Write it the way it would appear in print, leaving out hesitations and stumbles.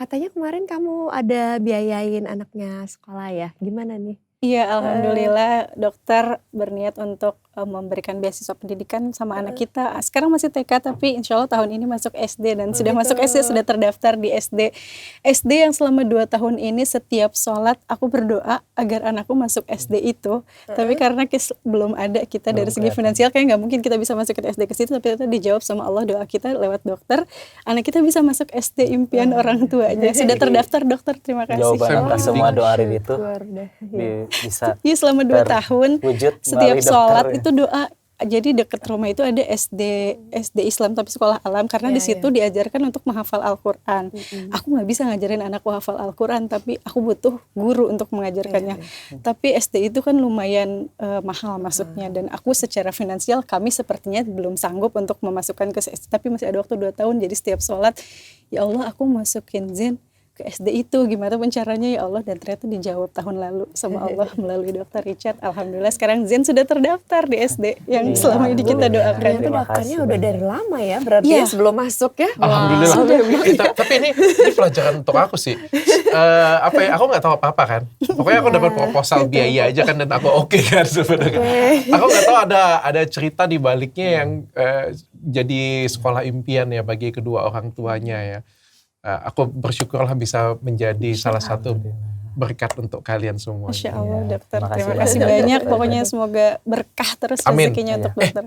katanya kemarin kamu ada biayain anaknya sekolah ya, gimana nih? Iya, Heeh. alhamdulillah dokter berniat untuk memberikan beasiswa pendidikan sama anak Heeh. kita. Sekarang masih TK tapi insya Allah tahun ini masuk SD dan Oh sudah gitu. masuk SD, sudah terdaftar di SD. SD yang selama 2 tahun ini setiap sholat aku berdoa agar anakku masuk SD itu. Tapi karena belum ada kita dari Belum segi kelihatan. finansial kayak nggak mungkin kita bisa masukin SD ke situ, tapi ternyata dijawab sama Allah doa kita lewat dokter. Anak kita bisa masuk SD impian orang tuanya. Sudah terdaftar dokter, terima kasih. Jawaban atas semua doa Rin itu bisa Iya, selama 2 tahun terwujud setiap melalui sholat dokter. itu doa. Jadi dekat rumah itu ada SD Islam tapi sekolah alam karena Iya, di situ diajarkan untuk menghafal Al-Qur'an. Aku nggak bisa ngajarin anakku hafal Al-Qur'an tapi aku butuh guru untuk mengajarkannya. Tapi SD itu kan lumayan mahal masuknya dan aku secara finansial kami sepertinya belum sanggup untuk memasukkan ke SD, tapi masih ada waktu 2 tahun. Jadi setiap sholat, ya Allah aku masukin Zen ke SD itu gimana pun caranya ya Allah, dan ternyata dijawab tahun lalu sama Allah melalui Dokter Richard. Alhamdulillah sekarang Zen sudah terdaftar di SD yang Iya, selama ini kita doakan. Ternyata Terima daftarnya kasih udah banyak. dari lama ya, berarti Iya. ya sebelum masuk ya. Alhamdulillah. Tapi ini pelajaran untuk aku sih. Apa ya? Aku nggak tahu apa-apa kan. Pokoknya aku dapat proposal biaya aja kan dan aku oke kan sebenarnya. Aku nggak tahu ada cerita di baliknya yang jadi sekolah impian ya bagi kedua orang tuanya ya. Aku bersyukurlah bisa menjadi salah satu berkat untuk kalian semua. Masya Allah dokter, terima kasih terima kasih banyak. banyak. Pokoknya semoga berkah terus Amin. rezekinya untuk dokter.